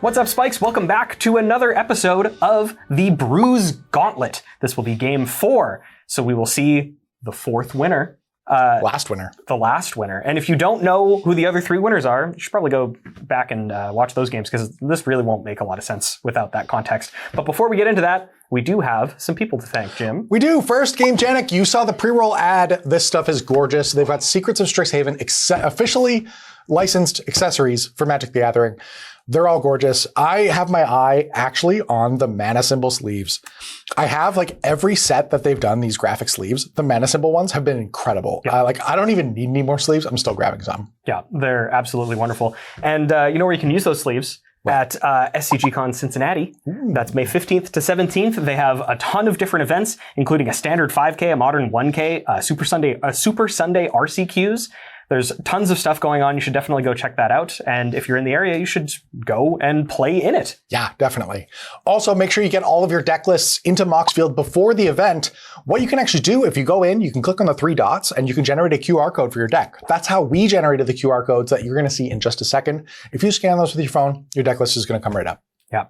What's up, Spikes? Welcome back to another episode of the Bruise Gauntlet. This will be game 4, so we will see the 4th winner. Last winner. The last winner. And if you don't know who the other 3 winners are, you should probably go back and watch those games, because this really won't make a lot of sense without that context. But before we get into that, we do have some people to thank, Jim. We do. First, Game Janik, you saw the pre-roll ad. This stuff is gorgeous. They've got Secrets of Strixhaven, officially licensed accessories for Magic the Gathering. They're all gorgeous. I have my eye actually on the mana symbol sleeves. I have like every set that they've done, these graphic sleeves. The mana symbol ones have been incredible. Yeah. I don't even need any more sleeves. I'm still grabbing some. Yeah, they're absolutely wonderful. And you know where you can use those sleeves? At SCGCon Cincinnati. Ooh. That's May 15th to 17th. They have a ton of different events, including a standard 5K, a modern 1K, a Super Sunday RCQs. There's tons of stuff going on. You should definitely go check that out. And if you're in the area, you should go and play in it. Yeah, definitely. Also, make sure you get all of your deck lists into Moxfield before the event. What you can actually do, if you go in, you can click on the 3 dots and you can generate a QR code for your deck. That's how we generated the QR codes that you're going to see in just a second. If you scan those with your phone, your deck list is going to come right up. Yeah.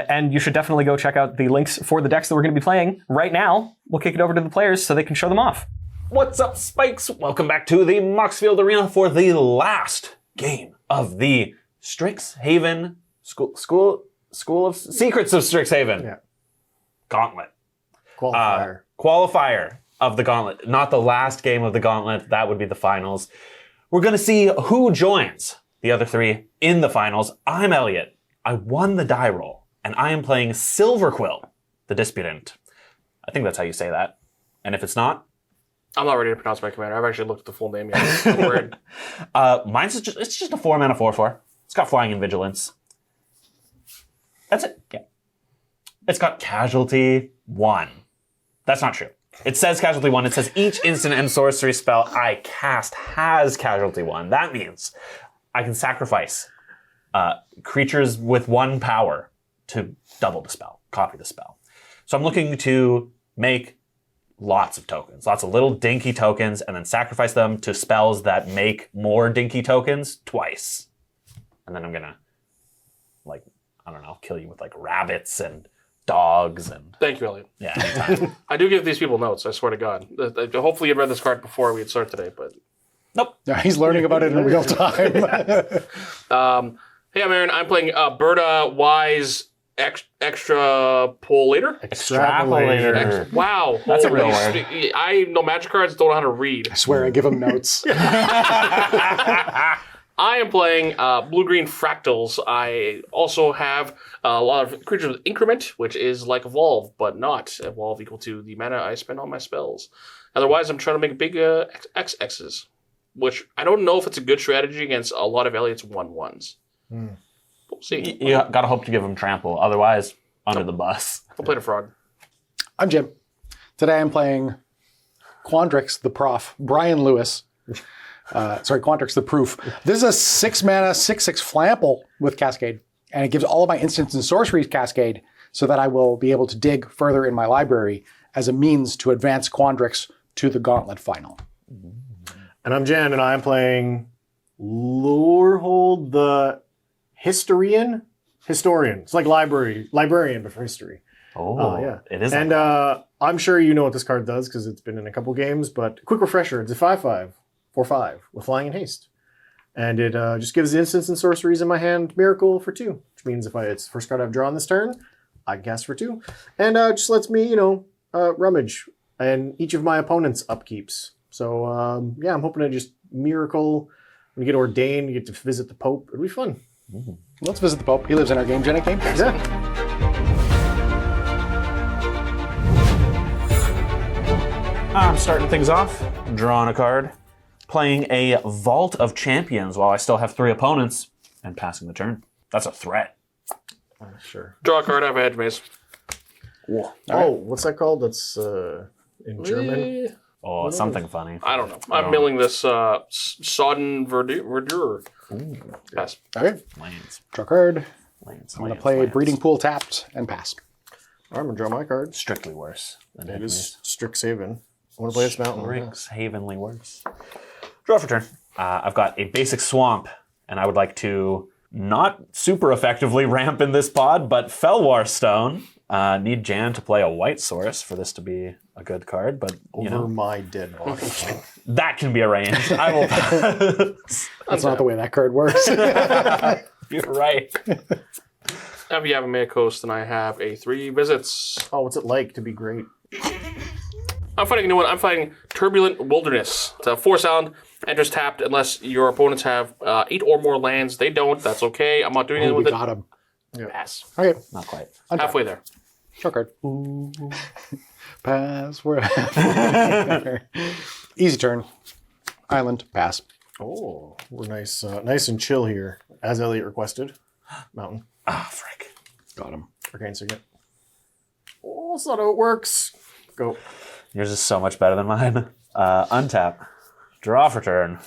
And you should definitely go check out the links for the decks that we're going to be playing right now. We'll kick it over to the players so they can show them off. What's up, Spikes? Welcome back to the Moxfield Arena for the last game of the Strixhaven School of Secrets of Strixhaven. Yeah. Gauntlet. Qualifier. Of the Gauntlet. Not the last game of the Gauntlet. That would be the finals. We're going to see who joins the other 3 in the finals. I'm Elliot. I won the die roll, and I am playing Silverquill, the Disputant. I think that's how you say that. And if it's not, I'm not ready to pronounce my commander. I've actually looked at the full name yet. I'm worried. Mine's it's just a 4-mana 4/4. It's got flying and vigilance. That's it. Yeah. It's got casualty 1. That's not true. It says casualty 1. It says each instant and sorcery spell I cast has casualty 1. That means I can sacrifice creatures with 1 power to double the spell, copy the spell. So I'm looking to make lots of tokens, lots of little dinky tokens, and then sacrifice them to spells that make more dinky tokens twice. And then I'm gonna, like, I don't know, kill you with like rabbits and dogs and... Thank you, Elliot. Yeah, anytime. I do give these people notes, I swear to God. Hopefully you'd read this card before we'd start today, but... Nope. Yeah, he's learning about it in real time. Hey, I'm Aaron. I'm playing Berta Wise Extra Polator. Extrapolator. Wow. That's a real word. I know magic cards, don't know how to read. I swear I give him notes. I am playing blue-green fractals. I also have a lot of creatures with increment, which is like evolve, but not evolve equal to the mana I spend on my spells. Otherwise, I'm trying to make big XXs, which I don't know if it's a good strategy against a lot of Elliot's 1/1s. We'll see. You gotta hope to give him trample, otherwise, under the bus. I'll play the frog. I'm Jim. Today I'm playing Quandrix the Prof, Brian Lewis. Quandrix the Proof. This is a 6-mana, 6/6 Flample with Cascade. And it gives all of my instants and sorceries Cascade so that I will be able to dig further in my library as a means to advance Quandrix to the Gauntlet final. And I'm Jan, and I'm playing Lorehold the Historian. It's like librarian, but for history. Oh, yeah. It is. And I'm sure you know what this card does because it's been in a couple games, but quick refresher, it's a 5/5, 4/5 with flying and haste. And it just gives the instants and sorceries in my hand Miracle for 2, which means if it's the first card I've drawn this turn, I can cast for 2. And just lets me, rummage and each of my opponent's upkeeps. So, yeah, I'm hoping to just Miracle. When you get ordained, you get to visit the Pope. It'll be fun. Ooh. Let's visit the Pope. He lives in our Game Janik game. Yeah. I'm starting things off, drawing a card, playing a Vault of Champions while I still have 3 opponents, and passing the turn. That's a threat. Sure. Draw a card, I have a hedge maze. Cool. What's that called? That's in German. Oh, it's something funny. I don't know. I'm milling this sodden verdure. Ooh. Pass. Okay. Lands. Draw a card. Lands. I'm going to play Breeding Pool tapped and pass. I'm going to draw my card. Strictly worse than It is Strixhaven. I want to play this mountain. Strixhavenly worse. Draw for turn. I've got a basic swamp, and I would like to not super effectively ramp in this pod, but Felwar Stone. Need Jan to play a white source for this to be a good card, but you Over know my dead body. that can be arranged. I will pass. That's not the way that card works. You're right. If you have a Maya Coast, then I have a 3 visits. Oh, what's it like to be great? I'm fighting a new one. I'm fighting Turbulent Wilderness. It's a 4 sound, enters tapped unless your opponents have 8 or more lands. They don't. That's okay. I'm not doing anything we with it. got him. Pass. Okay, Not quite. Halfway there. short card. Pass. We're easy turn. Island. Pass. Oh, we're nice and chill here, as Elliot requested. Mountain. Ah, frick. Got him. Arcane Signet. Oh, that's not how it works. Go. Yours is so much better than mine. Untap. Draw for turn.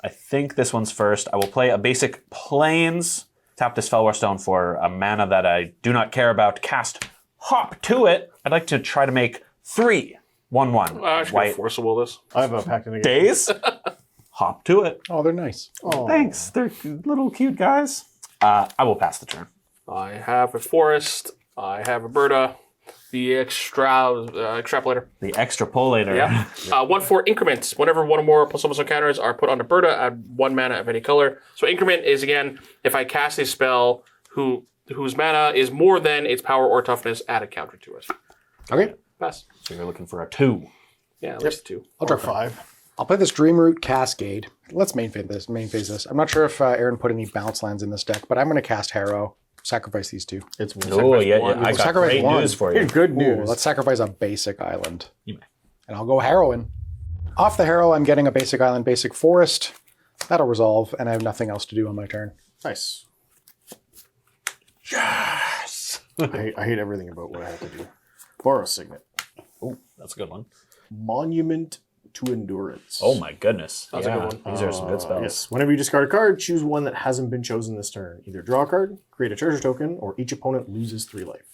I think this one's first. I will play a basic Plains. Tap this Felwar Stone for a mana that I do not care about. Cast Hop to it. I'd like to try to make 3 1/1. I should White force will this. I have a pact in days. Hop to it. Oh, they're nice. Oh, Thanks. They're little cute guys. I will pass the turn. I have a Forest. I have a Berta. The Extrapolator. The extrapolator. Yeah. 1/4 increments. Whenever one or more plus +1 counters are put onto Berta, add 1 mana of any color. So increment is, again, if I cast a spell whose mana is more than its power or toughness, add a counter to it. Okay, Pass. So you're looking for a 2. Yeah, at least 2. I'll or draw 5. I'll play this Dreamroot Cascade. Let's main phase this. I'm not sure if Aaron put any bounce lands in this deck, but I'm going to cast Harrow. Sacrifice these 2. It's Oh, yeah. one. I got Sacrifice great one. news for you. good Ooh, news. let's sacrifice a basic island. You may. And I'll go Harrowing. Off the Harrow, I'm getting a basic island, basic forest. That'll resolve, and I have nothing else to do on my turn. Nice. Yes. I hate everything about what I have to do. Borrow Signet. Oh, that's a good one. Monument to Endurance. Oh my goodness. That's a good one. These are some good spells. Yes. Whenever you discard a card, choose one that hasn't been chosen this turn. Either draw a card, create a treasure token, or each opponent loses 3 life.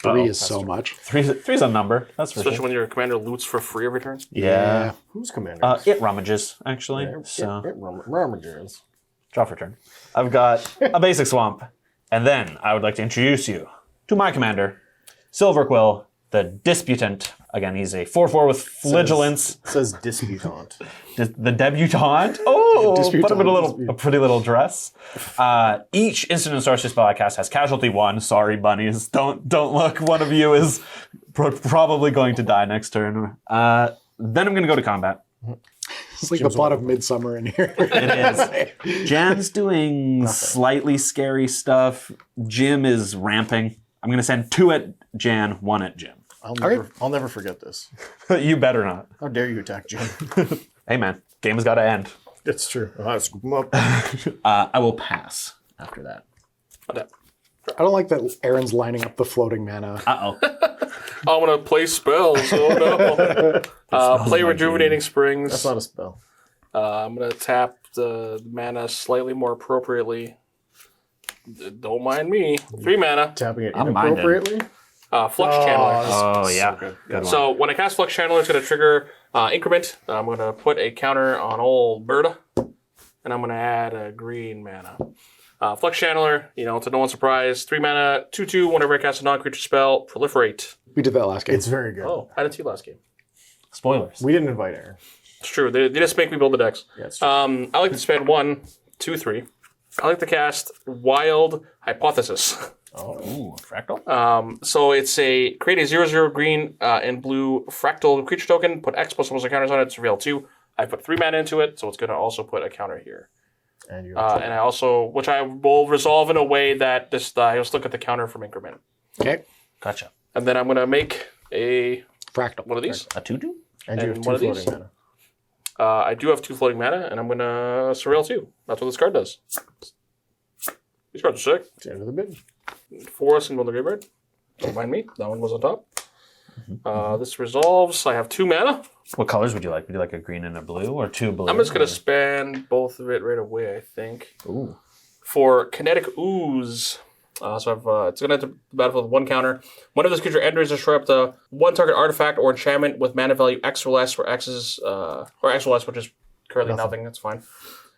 3 is so much. Three's a number. That's for Especially sure. when your commander loots for free every turn. Yeah. Who's commander? It rummages, actually. So Ramagers. draw for turn. I've got a basic swamp. And then I would like to introduce you to my commander, Silverquill, the Disputant. Again, he's a 4/4 with Flagellance. Says Disputant. The Debutante. Oh, Disputant. put him in a pretty little dress. Each instant and sorcery spell I cast has casualty 1. Sorry, bunnies. Don't look. One of you is probably going to die next turn. Then I'm going to go to combat. It's like the plot of Midsummer in here. It is. Jan's doing slightly scary stuff. Jim is ramping. I'm going to send 2 at Jan, 1 at Jim. I'll never forget this. You better not. How dare you attack Jim? Hey, man. Game has got to end. It's true. I'll scoop him up. I will pass after that. I don't like that Aaron's lining up the floating mana. Uh-oh. I'm going to play spells. Oh, no. Play Rejuvenating Springs. That's not a spell. I'm going to tap the mana slightly more appropriately. Don't mind me. 3 mana. Tapping it I'm minded. inappropriately. Flux Channeler. Oh, yeah. good. Good one. So when I cast Flux Channeler, it's going to trigger increment. I'm going to put a counter on old Berta, and I'm going to add a green mana. Flux Channeler, to no one's surprise, 3 mana, 2/2. Whenever I cast a non-creature spell, proliferate. We did that last game. It's very good. Oh, I didn't see last game. Spoilers. We didn't invite Aaron. It's true. They just make me build the decks. Yeah, it's true. I like to spend 1, 2, 3. I like to cast Wild Hypothesis. Ooh, fractal? So it's create a 0/0 green and blue fractal creature token, put X plus counters on it, surveil 2. I put 3 mana into it, so it's going to also put a counter here. And you And I also, which I will resolve in a way that I'll still get the counter from increment. Okay. Gotcha. And then I'm going to make a Fractal. one of these. A 2/2? and you have and 2 one of these? floating mana. I do have 2 floating mana, and I'm going to surveil 2. That's what this card does. These cards are sick. It's the end of the bid. Forest and Golden Graveyard. Don't mind me. That one was on top. This resolves. I have 2 mana. What colors would you like? Would you like a green and a blue or 2 blue? I'm just going to spend both of it right away, I think. Ooh. For Kinetic Ooze. It's going to enter the battlefield with 1 counter. One of this creature enters, destroy up to 1 target artifact or enchantment with mana value X or less, where X is, or X or less, which is currently nothing. That's fine.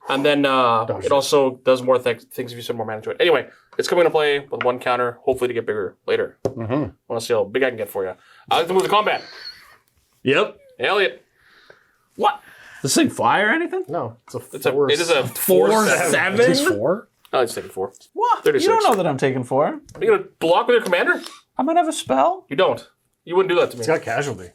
And then it also does more things if you send more mana to it. Anyway, it's coming to play with 1 counter, hopefully to get bigger later. I want to see how big I can get for you. I like to move to combat. Yep. Elliot. What? Does this thing fly or anything? No, it's a It is a 4/7. Is this 4? Oh, it's taking 4. What? 36. You don't know that I'm taking 4. Are you going to block with your commander? I might have a spell. You don't. You wouldn't do that to me. It's got casualty.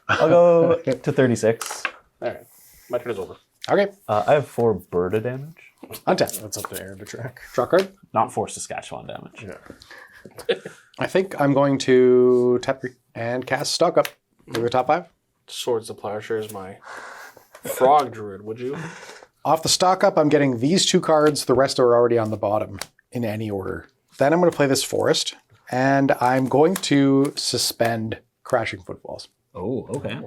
I'll go to 36. All right. My turn is over. Okay. I have 4 Berta damage. Untap. That's up to Aaron to track. Draw card. Not 4 Saskatchewan damage. Yeah. I think I'm going to tap and cast Stock Up. Do the top 5. Swords to Plowshares, my frog druid, would you? Off the Stock Up, I'm getting these 2 cards. The rest are already on the bottom in any order. Then I'm going to play this Forest, and I'm going to suspend Crashing Footfalls. Oh, okay.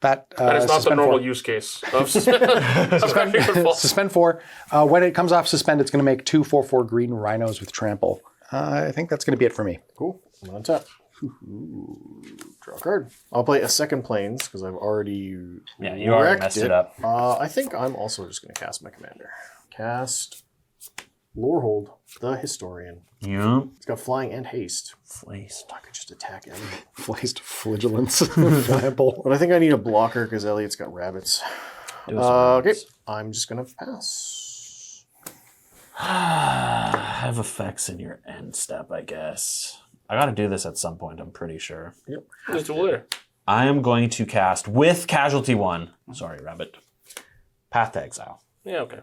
That That is not the suspend normal 4. use case of Crashing Footfall. Suspend 4. When it comes off suspend, it's going to make 2 4/4 green rhinos with trample. I think that's going to be it for me. Cool. I'm on top. Draw a card. I'll play a second planes because I've already Yeah, you already wrecked messed it up. I think I'm also just going to cast my commander. Cast Lorehold, the Historian. Yeah. It's got flying and haste. Placed. I could just attack him. Flaced Flagellance. Flample. But I think I need a blocker because Elliot's got rabbits. Okay, I'm just going to pass. Have effects in your end step, I guess. I gotta do this at some point, I'm pretty sure. Yep. Let's do it later. I am going to cast with Casualty 1. Sorry, Rabbit. Path to Exile. Yeah, okay.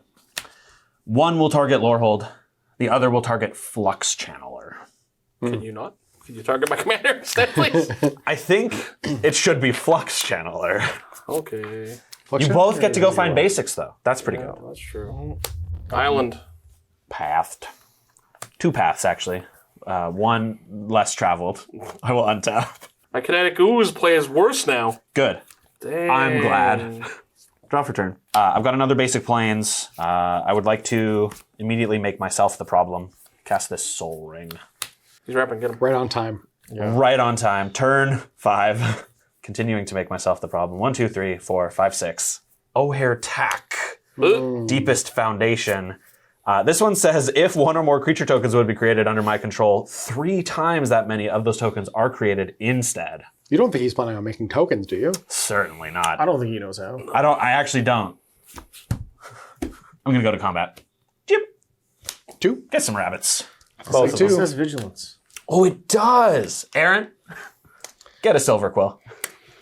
1 will target Lorehold. The other will target Flux Channeler. Can you not? Can you target my commander instead, please? I think it should be Flux Channeler. Okay. You both get to go find basics, though. That's pretty good. That's true. Island. Pathed. 2 paths, actually. 1 less traveled. I will untap. My kinetic ooze plays worse now. Good. Dang. I'm glad. Draw for turn. I've got another basic planes. I would like to immediately make myself the problem. Cast this Soul Ring. He's rapping. Get him. Right on time. Right on time. Turn 5. Continuing to make myself the problem. 1, 2, 3, 4, 5, 6. O'Hare Tack. Deepest Foundation. This one says, if 1 or more creature tokens would be created under my control, 3 times that many of those tokens are created instead. You don't think he's planning on making tokens, do you? Certainly not. I don't think he knows how. I actually don't. I'm going to go to combat. Jip. 2. Get some rabbits. Both It 2. says vigilance. Oh, it does. Aaron, get a Silverquill.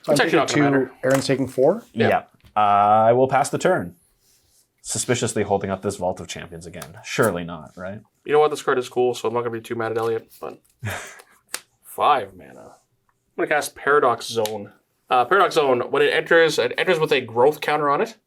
I'm actually not taking gonna 2. matter. Aaron's taking 4. Yeah. I will pass the turn. Suspiciously holding up this Vault of Champions again. Surely not, right? You know what? This card is cool, so I'm not going to be too mad at Elliot. But 5 mana. I'm going to cast Paradox Zone. Paradox Zone, when it enters with a growth counter on it.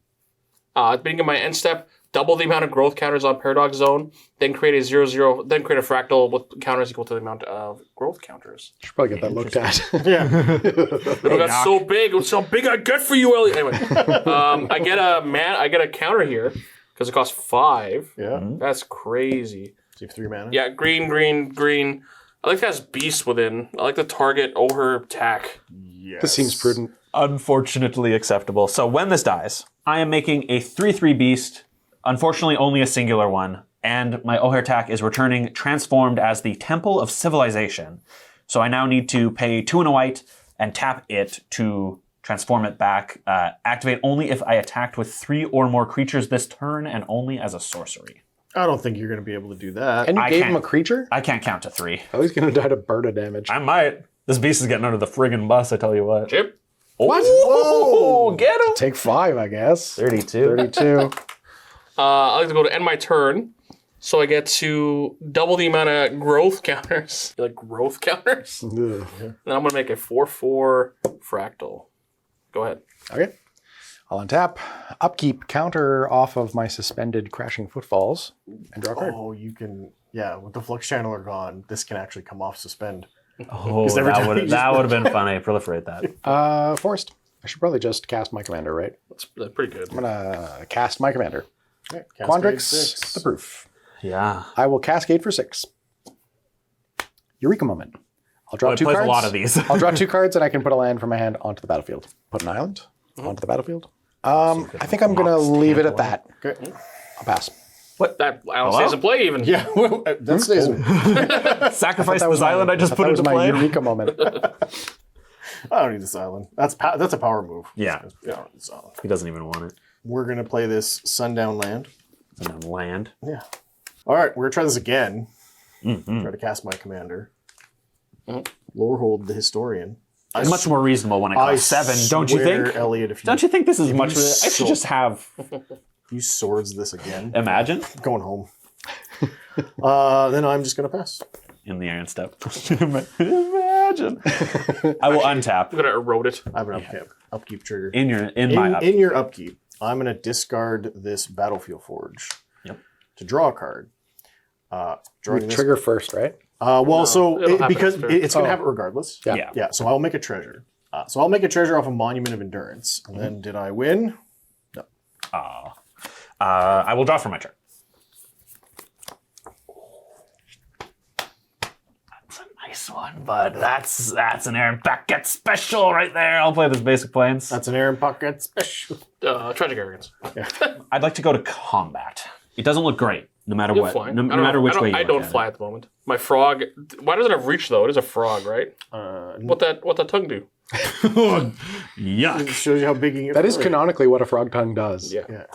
At the beginning of my end step, double the amount of growth counters on Paradox Zone, then create a 0/0, then create a fractal with counters equal to the amount of growth counters. Should probably get that looked at. It got so big. It's how big I get for you, Elliot. Anyway, I get a counter here because it costs 5. Yeah. That's crazy. So you have 3 mana? Yeah, green, green, green. I like that has beast within. I like the target O'Hare Tack. Yes. This seems prudent. Unfortunately acceptable. So when this dies, I am making a 3/3 beast, unfortunately only a singular one, and my O'Hare Tack is returning transformed as the Temple of Civilization. So I now need to pay 2 and a white and tap it to transform it back. Activate only if I attacked with 3 or more creatures this turn and only as a sorcery. I don't think you're going to be able to do that. And you I gave can't- him a creature? I can't count to 3. Oh, he's going to die to Berta damage. I might. This beast is getting under the friggin' bus, I tell you what. Chip. What? Whoa! Get him! Take 5, I guess. 32. 32. I like to go to end my turn, so I get to double the amount of growth counters. You like growth counters? Ugh. And I'm going to make a 4/4 fractal. Go ahead. Okay. I'll untap. Upkeep counter off of my suspended Crashing Footfalls and draw a card. Oh, you can... Yeah, with the Flux Channeler gone, this can actually come off suspend. Oh, every time you that would have been funny. Proliferate that. Forest. I should probably just cast my commander, right? That's pretty good. I'm going to cast my commander. Okay, Quandrix, 6. the proof. Yeah. I will cascade for 6. Eureka moment. I'll draw Well, it 2 plays cards. a lot of these. I'll draw 2 cards and I can put a land from my hand onto the battlefield. Put an island onto the battlefield. I think I'm going to leave it at that. Okay. I'll pass. That island stays in play even. Yeah, well, that stays. Sacrifice this island I just put That was into my play. eureka moment. I don't need this island. That's a power move. Yeah. Yeah, I don't need this island. He doesn't even want it. We're gonna play this Sundown Land. It's on land. Yeah. All right, we're gonna try this again. Try to cast my commander. Lorehold the Historian. It's much more reasonable when it costs 7, don't you swear, think? Elliot, if you Don't you think this is much? you I should just have. you swords this again, Imagine going home. Then I'm just gonna pass. in the air and stuff. Imagine. I will untap I'm gonna erode it. I have an upkeep trigger. in my up. In your upkeep, I'm gonna discard this Battlefield Forge. Yep. To draw a card. Drawing this. Trigger first, right? it'll happen Because after. it's gonna have it regardless. Yeah. Yeah. So I'll make a treasure. So I'll make a treasure off a Monument of Endurance. And then did I win? No. I will draw for my turn. That's a nice one, but that's an Aaron Packet special right there. I'll play this basic planes. That's an Aaron Pocket special. Tragic Arrogance. I'd like to go to combat. It doesn't look great, no matter You're what. flying. No I don't matter know. which way you I look don't at fly at the moment. My frog. Why doesn't it have reach though? It is a frog, right? What that tongue do? it. Yuck. It shows you how big you get. That is canonically what a frog tongue does. Yeah.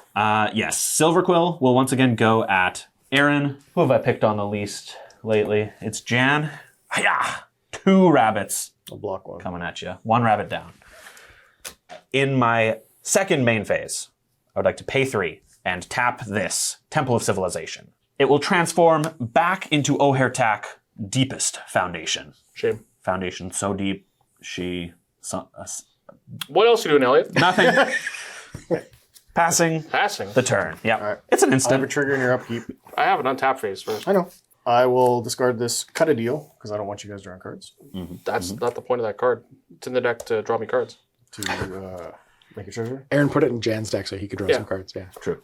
Yes, Silverquill will once again go at Aaron. Who have I picked on the least lately? It's Jan. Hiya! 2 rabbits I'll block one. coming at you. 1 rabbit down. In my second main phase, I would like to pay 3 and tap this Temple of Civilization. It will transform back into Ohertak Deepest Foundation. Shame. Foundation so deep, What else are you doing, Elliot? nothing. Passing Passing. the turn. Yeah, right. it's an I have a instant. trigger in your upkeep. I have an untapped phase first. I know. I will discard this Cut a Deal because I don't want you guys drawing cards That's not the point of that card. It's in the deck to draw me cards. to make a treasure. Aaron put it in Jan's deck so he could draw Yeah. some cards. Yeah. True.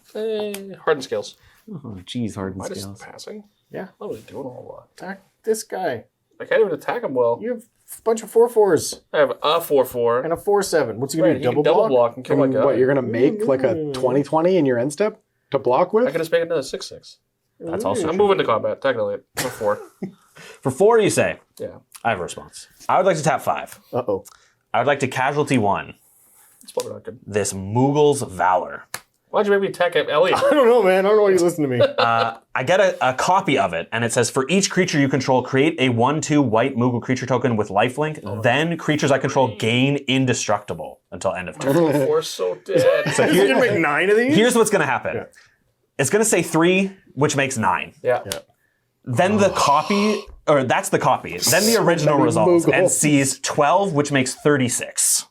Hardened scales. Oh, geez, hardened Why scales. is passing? Yeah. What was he doing all that? Attack this guy. I can't even attack him well. You have a bunch of 4/4s I have a 4/4. and a 4/7. What's he gonna Right, do? he can Double double block? block and kill my guy. What, you're going to make like a 20/20 in your end step to block with? I can just make another 6/6. That's also I'm true. moving to combat. Attack Elliot. For 4. For 4, you say? Yeah. I have a response. I would like to tap 5. Uh-oh. I would like to casualty 1. It's probably not good. This Moogle's Valor. Why'd you make me attack Elliot? I don't know, man. I don't know why you listen to me. I get a copy of it, and it says, for each creature you control, create a 1/2 white Moogle creature token with lifelink. Then creatures I control gain indestructible until end of turn. 4's so dead. So You're gonna make 9 of these? here's what's going to happen. It's going to say 3, which makes 9. Yeah. Then the copy, or that's the copy. Then the original many resolves and Moogles. sees 12, which makes 36.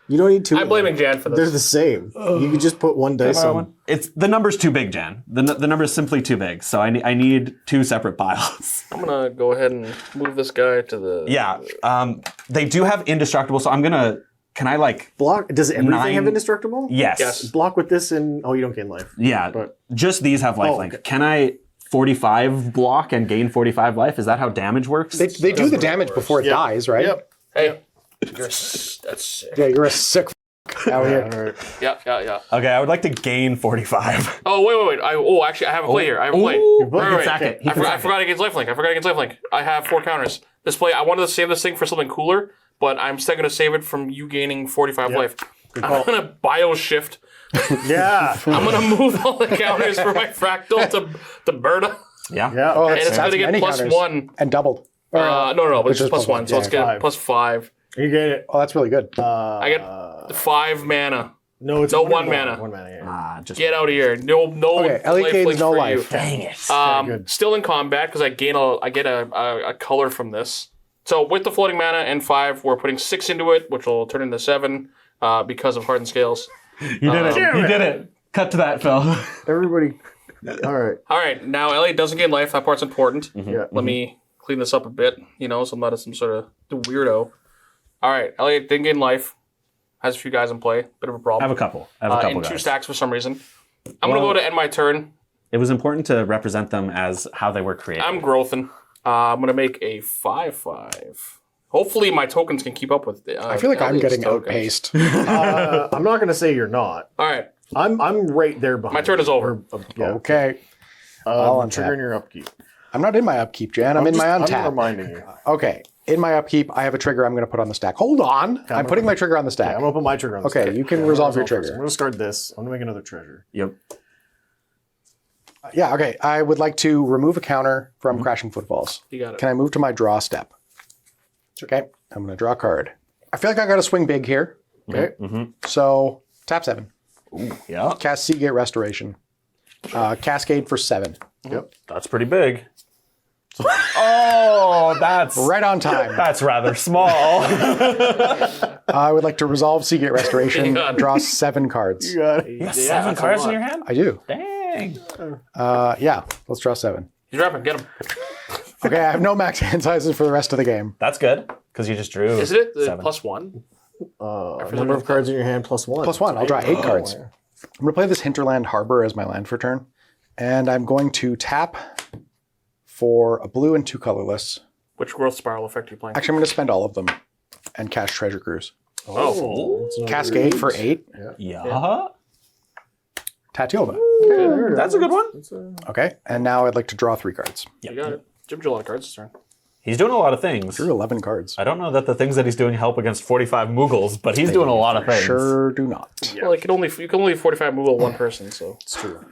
You don't need 2. I'm blaming Jan for They're this. the same. You could just put 1 dice on. It's the number's too big, Jan. The number is simply too big. So I need 2 separate piles. I'm gonna go ahead and move this guy to the. Yeah. They do have indestructible, so I'm gonna. Can I like? Block. Does everything 9 have indestructible? Yes. Yes. Block with this and you don't gain life. Yeah. But- just these have lifelink. okay. Can I 45 block and gain 45 life? Is that how damage works? They do the damage before it dies, right? Yep. Hey. That's sick. Yeah, you're a sick out here. All right. Yeah. Okay, I would like to gain 45. Oh, wait. Actually, I have a play here. I have a play. Ooh, Right, he can right. sack it. He I can sack forgot against lifelink. I have 4 counters. This play, I wanted to save this thing for something cooler, but I'm still going to save it from you gaining 45 life. Good I'm call. going to bioshift. Yeah. I'm going to move all the counters for my fractal to Berta. Yeah. Yeah. Oh, Okay. And it's going to get many plus counters. 1. And doubled. No, but it's just plus 1. So yeah, let's get 5. plus 5. You get it. Oh, that's really good. I get 5 mana. No, it's No, 1 mana. 1 mana. Yeah. Just Get out of here. No Okay, Ellie Cade's lifelink no for life. you. dang it. good. Still in combat because I get a color from this. So with the floating mana and 5, we're putting 6 into it, which will turn into 7 because of hardened scales. You did it. You did it. Cut to that, Phil. Everybody. All right. All right, now Elliot doesn't gain life. That part's important. Yeah. Let me clean this up a bit, so I'm not some sort of weirdo. All right, Elliot didn't gain life. Has a few guys in play. Bit of a I problem. have a couple. In 2 guys. stacks for some reason. I'm going to go to end my turn. It was important to represent them as how they were created. I'm growthing. I'm going to make a 5/5. Hopefully my tokens can keep up with it. I feel like I'm getting outpaced. I'm not going to say you're not. All right. I'm right there behind. My turn is over. Yeah. Okay. I'll I'm untap. triggering your upkeep. I'm not in my upkeep, Jan. I'm in my I'm untap. reminding you. Okay. In my upkeep, I have a trigger I'm going to put on the stack. Hold on. I'm putting my trigger on the stack. I'm gonna put my trigger on. Okay, this. you can I'm resolve gonna your trigger. first. I'm gonna start this. I'm gonna make another treasure. Yep. Yeah, okay. I would like to remove a counter from Crashing Footfalls. You got it. Can I move to my draw step? Okay. I'm going to draw a card. I feel like I got to swing big here. Okay. So tap 7. Yeah. Cast Seagate Restoration. Cascade for 7. Yep. That's pretty big. Oh, that's Right on time. that's rather small. I would like to resolve Seagate Restoration. Yeah. Draw 7 cards. You got it. You got 7 that's a cards in lot. your hand? I do. Dang. Yeah, let's draw 7. He's rapping. Get him. Okay, I have no max hand sizes for the rest of the game. That's good because you just drew. Isn't it the 7. +1? Number of cards in your hand +1. +1. I'll draw 8 cards. I'm going to play this Hinterland Harbor as my land for turn. And I'm going to tap for a blue and 2 colorless. Which growth spiral effect are you playing? Actually, I'm going to spend all of them and cast Treasure Cruise. Oh. That's another Cascade for 8. Yeah. Tatiova. That's a good one. Okay, and now I'd like to draw 3 cards. You got it. Jim drew a lot of cards this turn. He's doing a lot of things. Drew 11 cards. I don't know that the things that he's doing help against 45 Moogles, but he's doing a lot of things. Sure do not. Well, you can only 45 move one person, so It's true.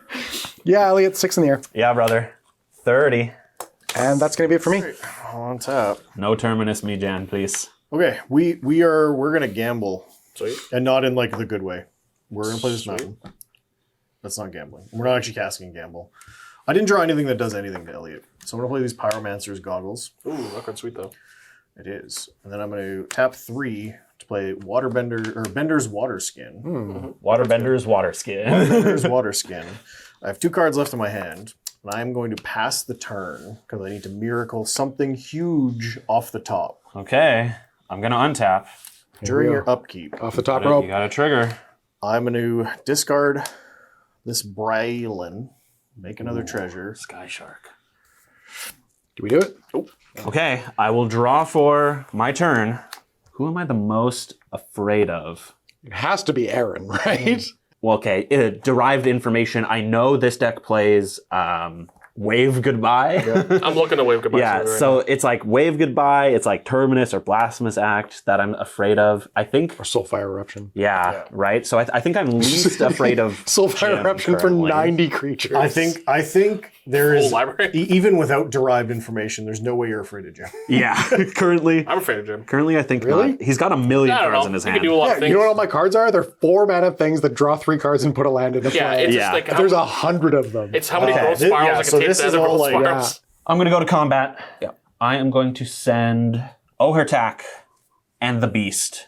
Yeah, Elliot, 6 in the air. Yeah, brother. 30. And that's going to be it for me. On tap. No terminus me, Jan, please. Okay, we're gonna gamble, sweet. and not in like the good way. We're gonna play this mountain. That's not gambling. We're not actually casting gamble. I didn't draw anything that does anything to Elliot, so I'm gonna play these Pyromancer's goggles. Ooh, that card's sweet though. It is, and then I'm gonna tap 3 to play Waterbender or Bender's Water Skin. Waterbender's water skin. Bender's Water Skin. I have 2 cards left in my hand, and I'm going to pass the turn because I need to miracle something huge off the top Okay. I'm going to untap. during we your upkeep. Off the top You rope. got a trigger. I'm going to discard this Braylon, make another treasure. Sky Shark. Do we do it? Okay. I will draw for my turn. Who am I the most afraid of? It has to be Aaron, right? Well, okay. Derived information. I know this deck plays Wave Goodbye. I'm looking to wave goodbye. Yeah, to it right so it's like Wave Goodbye, it's like Terminus or Blasphemous Act that I'm afraid of. I think, Or Soulfire Eruption. yeah, right? So I think I'm least afraid of Soulfire Jim Eruption for currently. 90 creatures. I think there Whole is library? even without derived information, there's no way you're afraid of Jim. Yeah, currently, I'm afraid of Jim. I think Really? not. He's got a million I don't cards know. in his You hand. can do a lot Yeah, of things. you know what all my cards are? They're 4 mana things that draw 3 cards and put a land into Yeah, play. it's Yeah. just like There's 100 of them. it's how many Okay. growth spirals Yeah, I can so take this to is other all growth like- spirals. I'm going to go to combat. Yeah. I am going to send Ohertak and the Beast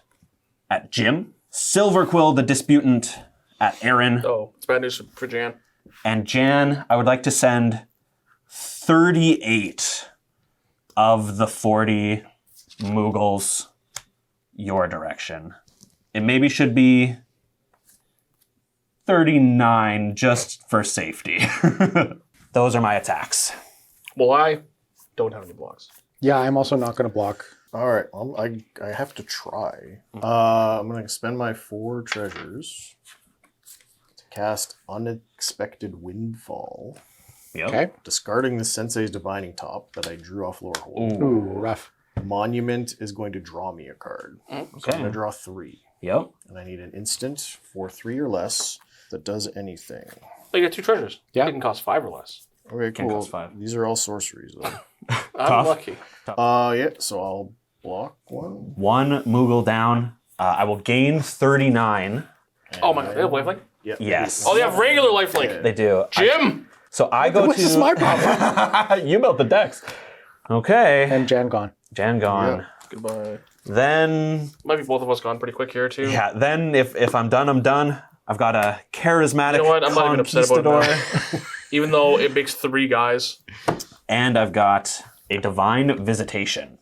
at Jim, Silverquill the Disputant at Aaron, Oh, it's bad news for Jan. and Jan, I would like to send 38 of the 40 Moogles your direction. It maybe should be 39 just for safety. Those are my attacks. Well, I don't have any blocks. Yeah, I'm also not going to block. All right, I have to try. I'm going to spend my 4 treasures to cast Unexpected Windfall, Yep. Okay. discarding the Sensei's Divining Top that I drew off Lorehold. Ooh, rough. Monument is going to draw me a card. So I'm Okay. going to draw 3. Yep. And I need an instant for 3 or less that does anything. Oh, you got 2 treasures. Yeah. It can cost 5 or less. Okay, Can't cool. cost 5. These are all sorceries, though. I'm Tough. lucky. Yeah, so I'll block 1. One Moogle down. I will gain 39. Oh my god, they have lifelink? Yeah. Yes. Oh, they have regular lifelink. They do. Jim! So I go What's to. this my problem? You built the decks. Okay. And Jan gone. Jan gone. Yeah. Goodbye. Then, Might be both of us gone pretty quick here, too. yeah, then if I'm done, I'm done. I've got a charismatic You know what? I'm not even upset about conquistador. it Even though it makes 3 guys. And I've got a divine visitation.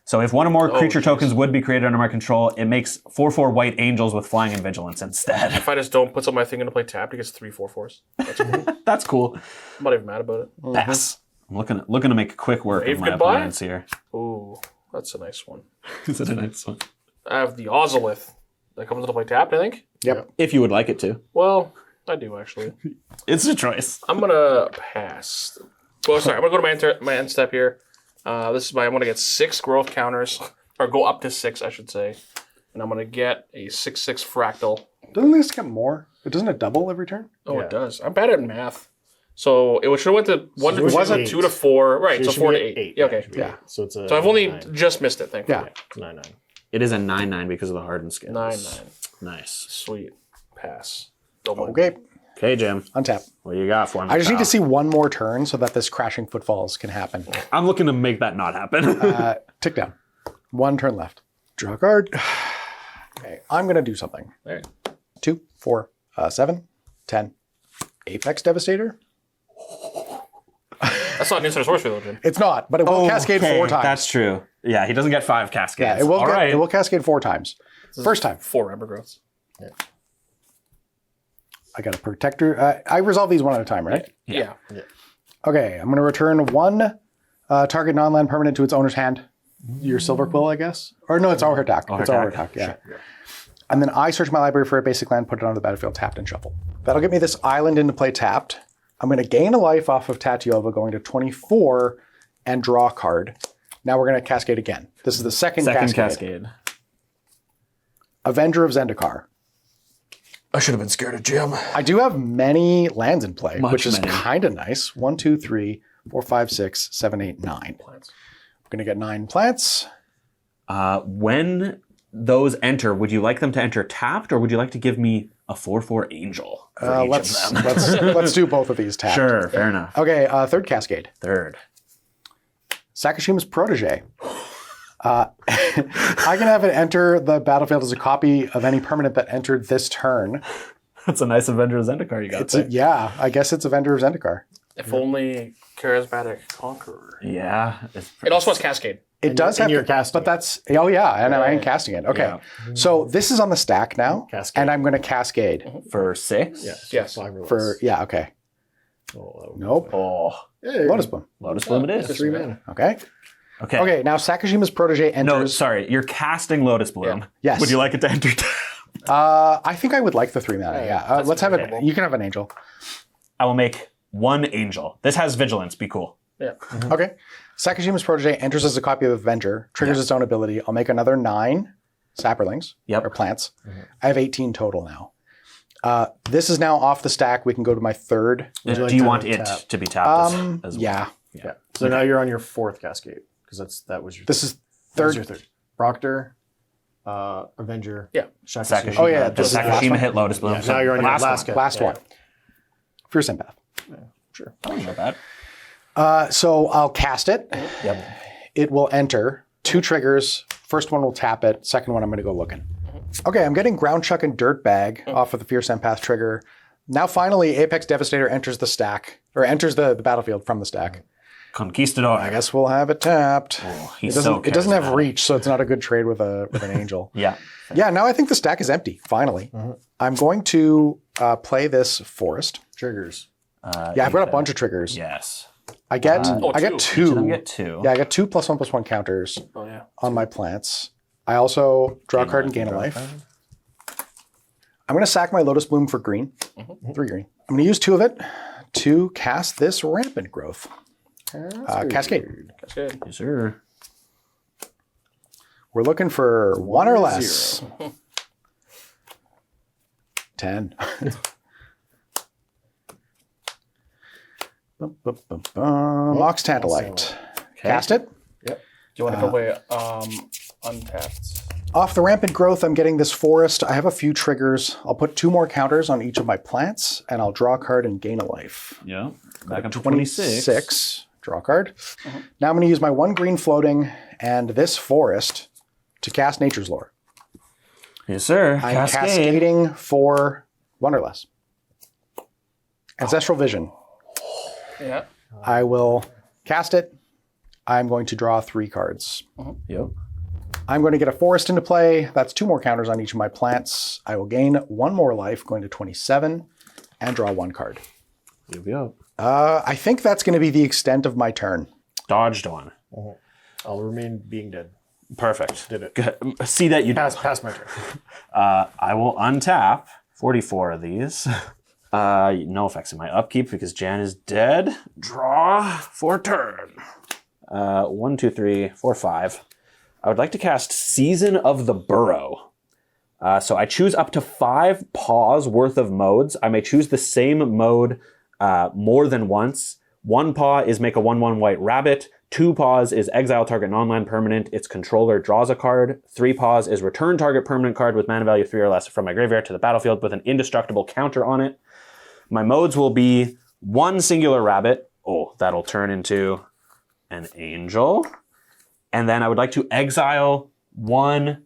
So if one or more creature tokens would be created under my control, it makes 4/4 white angels with flying and vigilance instead. If I just don't put some of my thing into play tapped, it gets 3 4/4s. That's cool. I'm That's cool. not even mad about it. Pass. I'm looking to make quick work Wave of my goodbye? opponents here. Ooh, that's a nice one. Is it a nice one? I have the Ozolith that comes into play tapped, I think. Yep. If you would like it to. Well, I do actually. It's a choice. I'm gonna pass. Well, sorry, I'm gonna go to my end step here. This is I'm gonna get 6 growth counters, or go up to 6, I should say, and I'm gonna get a 6/6 fractal. Doesn't this get more? Doesn't it double every turn? Oh, Yeah. it does. I'm bad at math. So it should have went to 1 to it 2, was 2 to 4. Right, It so should 4 be to at 8. Yeah, okay. it should be Yeah. 8. So it's a. So I've only 9. just missed it, thankfully. Yeah. It's 9/9. It is a 9/9 because of the hardened scales. 9/9. Nice. Sweet. Pass. Double. Okay. Okay, Jim. Untap. What do you got for me? I just need to pal? see one more turn so that this crashing footfalls can happen. I'm looking to make that not happen. Tick down. 1 turn left. Draw a card. Okay, I'm going to do something. All right. 2, 4, 7, 10. Apex Devastator? That's not an instant source field, Jim. It's not, but it will cascade 4 times. That's true. Yeah, he doesn't get 5 cascades. Yeah, it will, All right. it will cascade 4 times. First time. 4 Ember Growths. I got a protector. I resolve these one at a time, right? Yeah. Okay, I'm going to return 1 target non-land permanent to its owner's hand. Your Silverquill, I guess? Or no, it's our attack. It's our attack, yeah. And then I search my library for a basic land, put it on the battlefield, tapped and shuffle. That'll get me this island into play tapped. I'm going to gain a life off of Tatiova, going to 24 and draw a card. Now we're going to cascade again. This is the second cascade. Avenger of Zendikar. I should have been scared of Jim. I do have many lands in play, Much which is many. kind of nice. 1, 2, 3, 4, 5, 6, 7, 8, 9. Plants. I'm going to get 9 plants. When those enter, would you like them to enter tapped, or would you like to give me a 4/4 angel for each Let's of them? let's do both of these tapped. Sure, fair enough. Okay, third cascade. Third. Sakashima's protege. I can have it enter the battlefield as a copy of any permanent that entered this turn. That's a nice Avenger of Zendikar you got there. Yeah, I guess it's Avenger of Zendikar. If only Charismatic Conqueror. Yeah. It also has Cascade. It does and have, you're casting but that's and I ain't casting it. Okay, Yeah. so this is on the stack now, Cascade. and I'm going to cascade For 6? Yeah. Yes. 5 or less. for Okay, Oh, nope. Oh, hey, Lotus Bloom. Lotus Bloom it it's is. 3 mana. Okay. Okay. Okay. Now Sakashima's protege No, enters. sorry. You're casting Lotus Bloom. Yeah. Yes. Would you like it to enter? I think I would like the 3 mana. Yeah. that's Let's have it. reasonable. You can have an angel. I will make 1 angel. This has vigilance. Be cool. Yeah. Okay. Sakashima's protege enters as a copy of Avenger, triggers its own ability. I'll make another 9 sapperlings Yep. or plants. I have 18 total now. This is now off the stack. We can go to my third. Would you like Do you to want it tap? to be tapped as well? Yeah. Yeah. So now you're on your 4th cascade because that was your. This is that was third. your 3rd. Proctor, Avenger. Yeah. Sakashima. Oh, yeah, Does this is the last Sakashima one? hit Lotus Bloom? Yeah, now you're on your last one. guy. Last Yeah. one. Fierce Empath. Sure. Oh, not bad. So I'll cast it. Yep. It will enter 2 triggers. First one will tap it. Second one, I'm going to go looking. Okay, I'm getting Ground Chuck and Dirtbag off of the Fierce Empath trigger. Now, finally, Apex Devastator enters the stack, or enters the battlefield from the stack. Conquistador. I guess we'll have it tapped. He's It doesn't have charismatic. reach, so it's not a good trade with an angel. Yeah. Yeah, now I think the stack is empty, finally. I'm going to play this forest. Triggers. Yeah, I've got a bunch of triggers. Yes. I get Oh, I get two. Each of them 2. get 2. Yeah, I got 2 +1/+1 counters Oh, yeah. on my plants. I also draw a card and gain a life. I'm going to sack my Lotus Bloom for green. 3 green. I'm going to use 2 of it to cast this Rampant Growth. Cascade. Cascade. Yes, sir. We're looking for 1 or less. 10. Mox Tantalite. Cast it. Do you want to go away untapped? Off the Rampant Growth, I'm getting this forest. I have a few triggers. I'll put 2 more counters on each of my plants, and I'll draw a card and gain a life. Yeah. Back up to 26. 26. Draw a card. Now I'm going to use my 1 green floating and this forest to cast Nature's Lore. Yes, sir. I'm Cascade. cascading for 1 or less. Ancestral Vision. Yeah. I will cast it. I'm going to draw 3 cards. Yep. I'm going to get a forest into play. That's 2 more counters on each of my plants. I will gain 1 more life, going to 27, and draw 1 card. Yep. I think that's going to be the extent of my turn. Dodged one. I'll remain being dead. Perfect. Did it. Good. See that you Pass my turn. I will untap 44 of these. No effects in my upkeep because Jan is dead. Draw for turn. 1, 2, 3, 4, 5. I would like to cast Season of the Burrow. So I choose up to 5 paws worth of modes. I may choose the same mode more than once. 1 paw is make a 1/1 white rabbit. 2 paws is exile target non-land permanent. Its controller draws a card. 3 paws is return target permanent card with mana value 3 or less from my graveyard to the battlefield with an indestructible counter on it. My modes will be 1 singular rabbit. Oh, that'll turn into an angel. And then I would like to exile 1,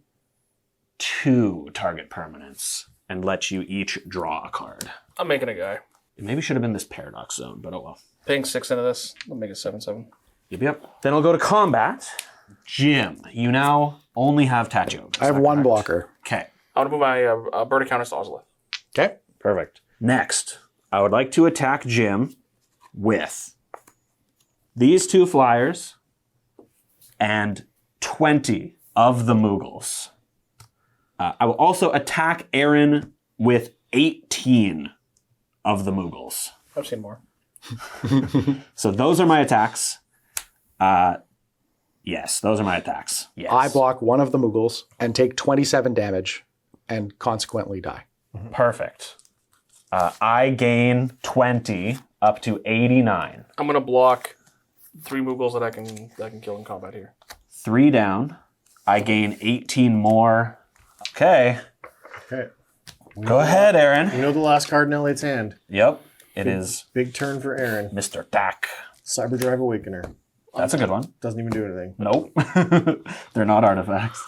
2 target permanents and let you each draw a card. I'm making a guy. It maybe should have been this paradox zone, but oh well. Paying 6 into this. I'll make it 7/7. Yep. Then I'll go to combat. Jim, you now only have Tachio. I have 1 blocker. Okay. I want to move my Berta counters to Ozolith. Okay. Perfect. Next, I would like to attack Jim with these 2 flyers and 20 of the Moogles. I will also attack Aaron with 18 of the Moogles. I've seen more. So those are my attacks. Yes, those are my attacks. Yes. I block 1 of the Moogles and take 27 damage and consequently die. Perfect. I gain 20 up to 89. I'm gonna block 3 Moogles that I can kill in combat here. 3 down. I gain 18 more. Okay. Okay. Go ahead, Aaron. You know the last card in Elliot's hand. Yep. It is Big turn for Aaron. Mr. Tack. Cyberdrive Awakener. That's a good one. Doesn't even do anything. Nope. They're not artifacts.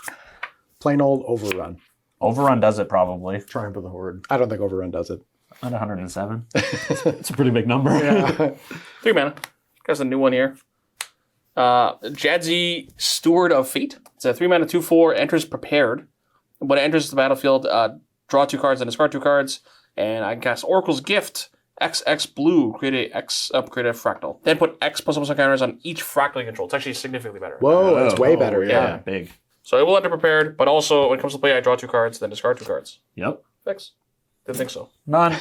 Plain old Overrun. Overrun does it probably. Triumph of the Horde. I don't think Overrun does it. At 107. It's a pretty big number. Yeah. 3 mana. Got a new one here. Jadzi, Steward of Fate. It's a 3 mana 2/4, enters prepared. When it enters the battlefield, draw 2 cards and discard 2 cards. And I can cast Oracle's Gift. XX blue, create a fractal. Then put X +1 counters on each fractal you control. It's actually significantly better. Whoa, it's way better. Yeah, Yeah. big. So it will enter prepared, but also when it comes to play, I draw 2 cards, then discard 2 cards. Yep. Fix. Didn't think so. None.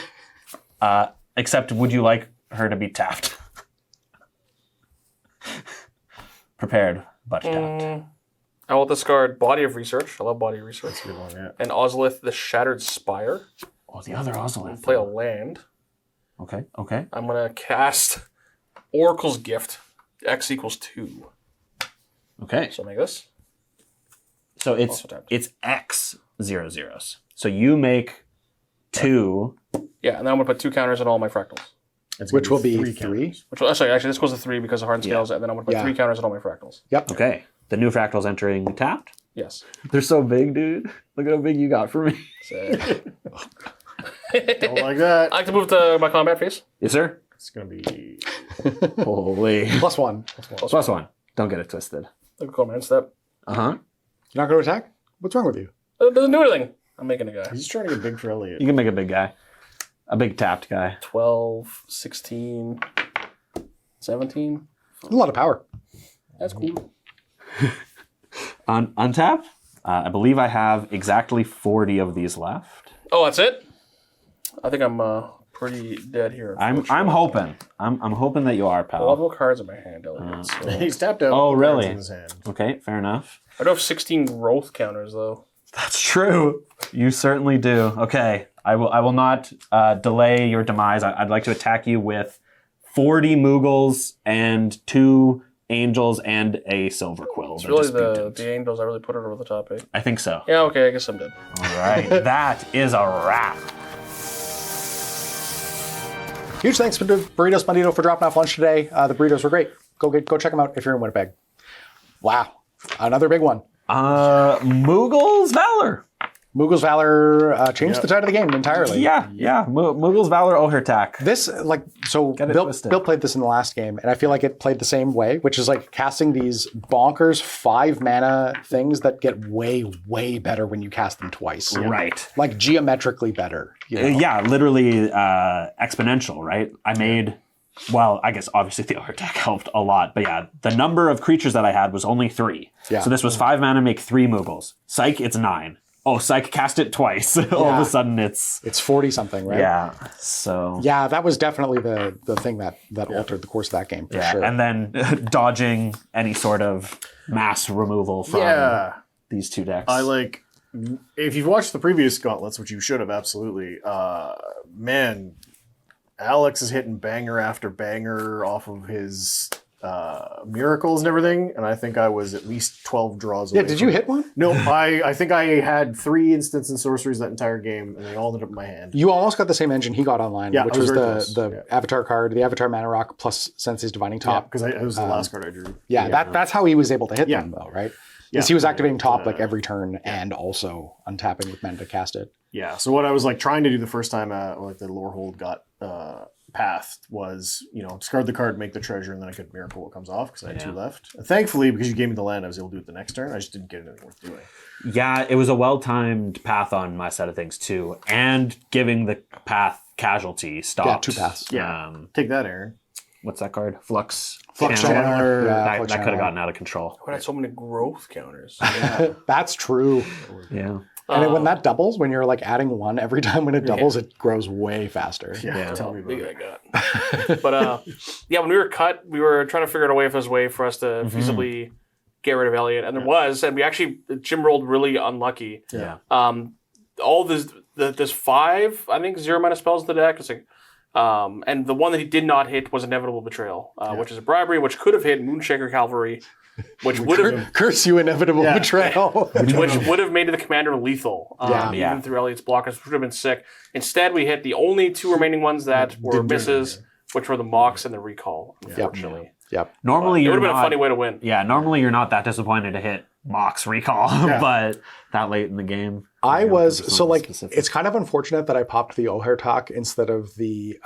Except, would you like her to be tapped? Prepared, but tapped. I will discard Body of Research. I love Body of Research. Good one, yeah. And Ozolith, the Shattered Spire. Oh, the other Ozolith. Play a land. Okay, okay. I'm going to cast Oracle's Gift. X equals 2. Okay. So make this. So it's Also tapped. it's X 0/0s. So you make 2. Yeah, and then I'm going to put 2 counters on all my fractals. It's Which gonna will be 3 3. counters. Which will, sorry, actually, this goes to 3 because of Hardened Scales, and then I'm going to put Yeah. 3 counters on all my fractals. Yep. Okay. The new fractal's entering tapped. Yes. They're so big, dude. Look at how big you got for me. So, Don't like that. I like to move to my combat phase. Yes, sir. It's going to be... Holy. +1. +1. Don't get it twisted. Look at command step. Uh-huh. You're not going to attack? What's wrong with you? It doesn't do anything. I'm making a guy. He's trying to get big for Elliot. You can make a big guy. A big tapped guy. 12, 16, 17. A lot of power. That's cool. On untap, I believe I have exactly 40 of these left. Oh, that's it? I think I'm pretty dead here. I'm hoping. I'm hoping that you are, I have pal. no cards in my hand, Elliot. So. He's tapped out. Oh, cards really? In his hand. Okay, fair enough. I do have 16 growth counters, though. That's true. You certainly do. Okay, I will not delay your demise. I'd like to attack you with 40 Moogles and 2 Angels and a Silverquill. It's really the Angels. I really put it over the top, eh? I think so. Yeah, okay, I guess I'm dead. All right, that is a wrap. Huge thanks to Burritos Bandito for dropping off lunch today. The burritos were great. Go check them out if you're in Winnipeg. Wow, another big one. Moogle's Valor. Moogle's Valor changed the tide of the game entirely. Yeah. Moogle's Valor Ohertak. This, Get it Bill twisted. played this in the last game, and I feel like it played the same way, which is like casting these bonkers 5 mana things that get way, way better when you cast them twice. Right. Like geometrically better. You know? Yeah, literally exponential, right? I made well, I guess obviously the art deck helped a lot, but yeah, the number of creatures that I had was only 3. Yeah. So this was 5 mana, make 3 Moogles. Psych, it's 9. Oh, Psych, cast it twice. All of a sudden it's 40 something, right? yeah. So Yeah, that was definitely the thing that altered the course of that game for sure. and then dodging any sort of mass removal from these 2 decks. I like. If you've watched the previous gauntlets, which you should have absolutely, man, Alex is hitting banger after banger off of his miracles and everything, and I think I was at least 12 draws away. Yeah, did you hit one? No, I think I had 3 instants and sorceries that entire game, and they all ended up in my hand. You almost got the same engine he got online, Yeah, which I was was very close. the Avatar card, the Avatar Mana Rock plus Sensei's Divining Yeah, Top. because it was the last card I drew. Yeah, that's how he was able to hit Yeah. them, though, right? Yeah. Because he was activating top like every turn and also untapping with mana to cast it. Yeah, so what I was like trying to do the first time like the Lorehold got pathed was, discard the card, make the treasure, and then I could miracle what comes off because I had 2 left. And thankfully, because you gave me the land, I was able to do it the next turn. I just didn't get anything worth doing. Yeah, it was a well-timed path on my side of things too, and giving the path casualty stopped. Yeah, 2 paths. Yeah, take that, Aaron. What's that card? Flux. Flux Channel. Channeler. Yeah, That Flux could have Channeler. gotten out of control. I had so many growth counters. That's true. Yeah. And when that doubles, when you're like adding 1 every time when it doubles, it grows way faster. Yeah, tell me about Big it. I got. But yeah, when we were cut, we were trying to figure out a way if there's a way for us to feasibly get rid of Elliot, and there was, and we actually Jim rolled really unlucky. Yeah. All this 5, I think 0 mana spells in the deck. It's like, and the one that he did not hit was Inevitable Betrayal, which is a bribery, which could have hit Moonshaker Cavalry, which would have Curse you, inevitable betrayal. which would have made the commander lethal, Yeah. even through Elliot's blockers, which would have been sick. Instead, we hit the only 2 remaining ones that were misses, which were the Mox and the Recall, unfortunately. Yep. Normally It you're would have been not, a funny way to win. Yeah, normally you're not that disappointed to hit Mox Recall, but that late in the game. I was so like specific. it's kind of unfortunate that I popped the Ohertak instead of the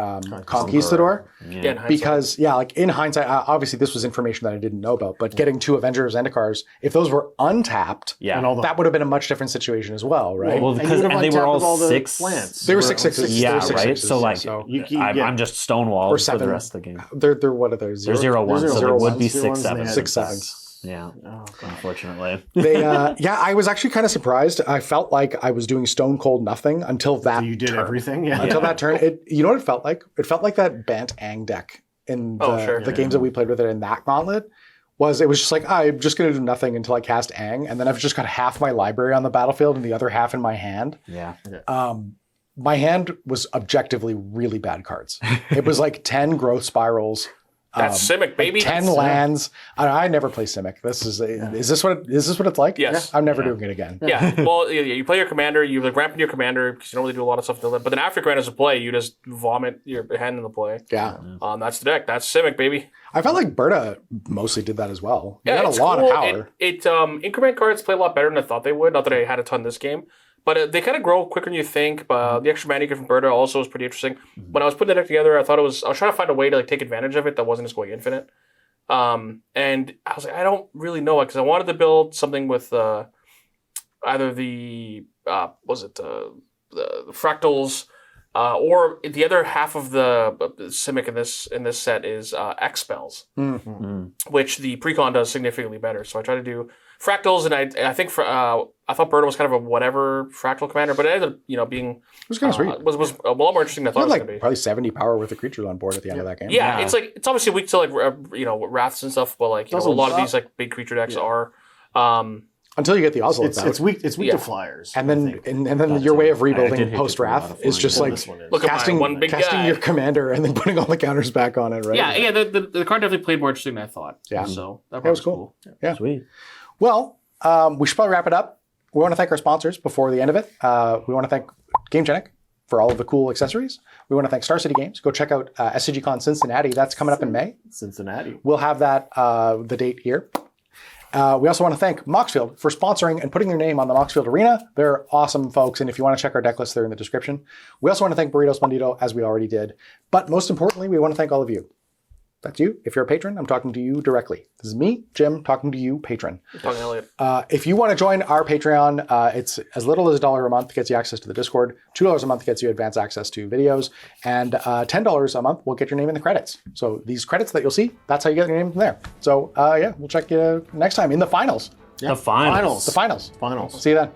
Conquistador Yeah, in hindsight. because like in hindsight, obviously this was information that I didn't know about. But getting 2 Avengers Zendikars, if those were untapped, Yeah. And all the that would have been a much different situation as well, right? Well, you because would have they were untapped all the 6 plants. they were 6/6s. Yeah, They were 6/6s, right. So like, so I'm just stonewalled for 7. the rest of the game. they're what are they? They're 0-1, so there would be 0-1s, 6/7. 6/7s. Yeah, unfortunately. They I was actually kind of surprised. I felt like I was doing stone cold nothing until that You did turn. everything, yeah. Until that turn. You know what it felt like? It felt like that Bant Ang deck in the games that we played with it in that gauntlet. It was just like, I'm just going to do nothing until I cast Ang, and then I've just got half my library on the battlefield and the other half in my hand. Yeah. My hand was objectively really bad cards. It was like 10 growth spirals. That's Simic, baby. 10 lands. I never play Simic. Is this what it's like? Yes. I'm never doing it again. Yeah, well, you play your commander, you like ramp in your commander because you don't really do a lot of stuff. But then after commanders to play, you just vomit your hand in the play. Yeah. That's the deck. That's Simic, baby. I felt like Berta mostly did that as well. He Yeah, had a it's lot cool. of power. Increment cards play a lot better than I thought they would. Not that I had a ton this game, but they kind of grow quicker than you think. But the extra mana you get from Berta also is pretty interesting. When I was putting the deck together, I was trying to find a way to like take advantage of it that wasn't just going infinite. And I was like, I don't really know because I wanted to build something with either the the fractals. Or the other half of the Simic in this set is X spells, which the precon does significantly better. So I try to do fractals, and I think I thought Berta was kind of a whatever fractal commander, but it ended up being It was kind of sweet. was a lot more interesting than I thought You it was had going to be. probably 70 power worth of creatures on board at the end of that game. Yeah, it's obviously weak to like wraths and stuff, but like a lot of these like big creature decks are. Until you get the Ozolith It's out. weak to flyers. And then I think. and then your way of I did rebuilding hit post it for a lot Wrath of is just flying. like This one is. Look at casting, my one big casting guy. your commander and then putting all the counters back on it, right? Yeah, the card definitely played more interesting than I thought. Yeah. So that was was cool. cool. Yeah. Sweet. Well, we should probably wrap it up. We want to thank our sponsors before the end of it. We want to thank GameGenic for all of the cool accessories. We want to thank Star City Games. Go check out SCGCon Cincinnati. That's coming up in May. Cincinnati. We'll have that the date here. We also want to thank Moxfield for sponsoring and putting their name on the Moxfield Arena. They're awesome folks, and if you want to check our deck list, they're in the description. We also want to thank Burritos Bandito, as we already did. But most importantly, we want to thank all of you. That's you. If you're a patron, I'm talking to you directly. This is me, Jim, talking to you, patron. Talking Elliot. If you want to join our Patreon, it's as little as $1 a month gets you access to the Discord. $2 a month gets you advanced access to videos. And $10 a month will get your name in the credits. So these credits that you'll see, that's how you get your name from there. So yeah, we'll check you next time in the finals. The finals. The finals. Finals. See you then.